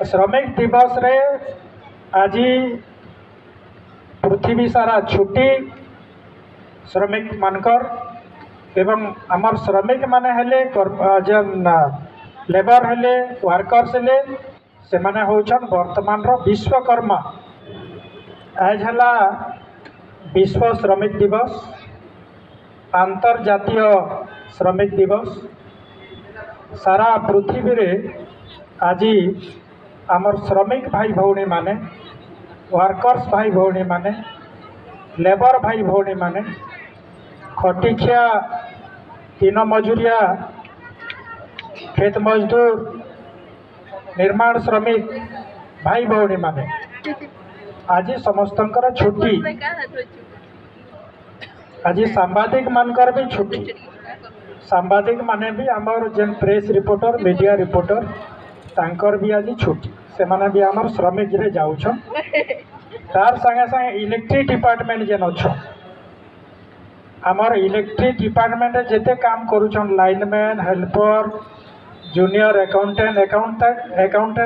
श्रमिक दिवस रे आज पृथ्वी सारा छुट्टी श्रमिक मानकर एवं आमर श्रमिक माने हेले जन लेबर हेले वर्कर्स हेले से माने होचन वर्तमान रो विश्वकर्मा। आज हला विश्व श्रमिक दिवस अंतर्जातीय श्रमिक दिवस सारा पृथ्वी रे आज आमर श्रमिक भाई भौणी माने वर्कर्स भाई भौणी माने लेबर भाई भौणी माने खटिखिया दिन मजूरिया खेत मजदूर निर्माण श्रमिक भाई भौणी माने आज समस्तंकर छुट्टी। आज सांबादिक मानकर भी छुट्टी। सांबादिक माने भी आमर जेन प्रेस रिपोर्टर मीडिया रिपोर्टर तांकर भी आज छुट्टी से माने भी आमर श्रमिक रे जाउछन। तार संगे संगे इलेक्ट्रिक डिपार्टमेंट जेन अच्छ आमर इलेक्ट्रिक डिपार्टमेंट जेते काम करूछन लाइनमैन हेल्पर जूनियर अकाउंटेंट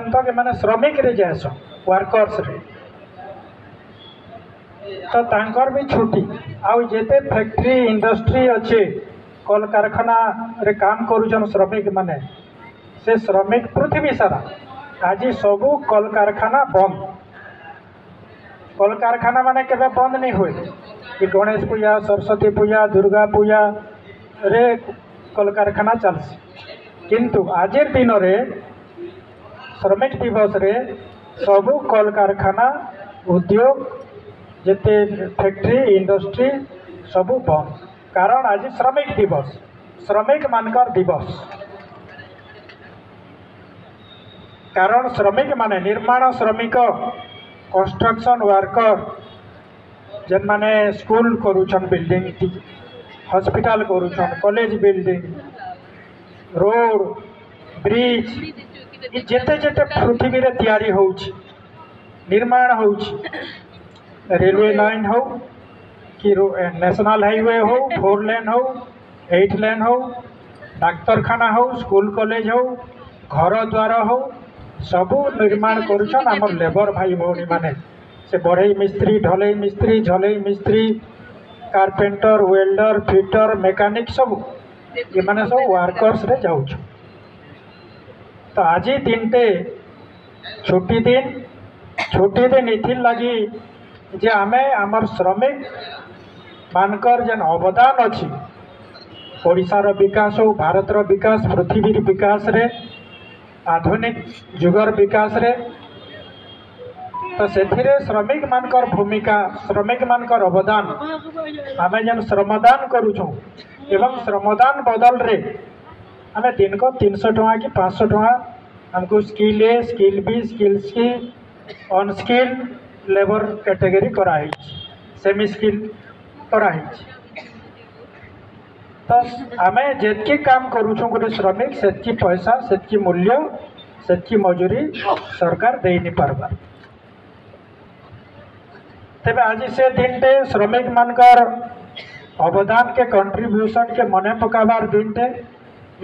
तक माने श्रमिक रे जासन वर्कर्स रे तो तांकर भी छुट्टी। आउ जेते फैक्ट्री इंडस्ट्री अच्छे कल कारखाना रे काम करूछन श्रमिक माने से श्रमिक पृथ्वी सारा आज सबू कल कारखाना बंद। कल कारखाना माने केबे बंद नहीं हुए कि गणेश पूजा सरस्वती पूजा दुर्गा पूजा रे कल कारखाना चलसी किंतु आजिर दिन रे श्रमिक दिवस रे सबू कल कारखाना उद्योग जेते फैक्ट्री इंडस्ट्री सबू बंद कारण आज श्रमिक दिवस श्रमिक मानकर दिवस। कारण श्रमिक माने निर्माण श्रमिक कंस्ट्रक्शन वर्कर जेन माने स्कूल करूछन बिल्डिंग हॉस्पिटल करूछन कॉलेज बिल्डिंग रोड ब्रिज जेते जेते पृथ्वी रे तैयारी होउछि निर्माण होउछि रेलवे लाइन हो कि नेशनल हाईवे हो 4 लेन हो 8 लेन हो डाक्तरखाना हो स्कूल कॉलेज हो घर द्वार हो सबू निर्माण करुछन आमर लेबर भाई भौणी माने से बढ़ई मिस्त्री ढलई मिस्त्री झलई मिस्त्री कारपेंटर वेल्डर फिटर मेकानिक सब ये माने सब वर्कर्स रे जाउछ। तो आज दिनटे छुट्टी दिन इथिर लगी जे आमे आमर श्रमिक मानकर जेन अवदान अच्छी ओडिशार विकास हो भारतर विकास पृथ्वी विकास रे आधुनिक जुगर विकास रे तो सेथिरे श्रमिक मानकर भूमिका श्रमिक मानकर अवदान आमे जेन श्रमदान करूछो एवं श्रमदान बदल रे आमे दिन को 300 टका कि 500 टका हमको skill a skill B skill C unskilled labour category कराई सेमी स्किल कराई। तो आमे जेतकी काम करूछो गोटे श्रमिक सेतकी पैसा सेतकी मूल्य सेतकी मजूरी सरकार दे नहीं पारबा। तेबे आज से दिनटे श्रमिक मानकर अवदान के कंट्रीब्यूशन के मने पकाबार दिनटे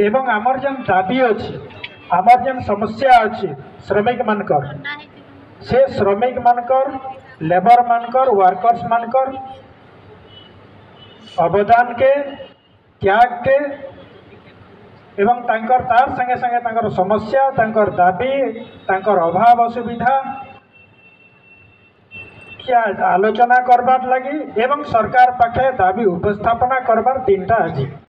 एवं आमर जेन दाबी अच्छी आमर जेन समस्या अच्छी श्रमिक मानकर से श्रमिक मानकर लेबर मानकर वर्कर्स मानकर अवदान के त्याग के एवं तांकर तार संगे संगे तांकर समस्या तांकर दाबी तांकर अभाव असुविधा क्या आलोचना करबार लगी एवं सरकार पाखे दाबी उपस्थापना करबार दिनटा आज।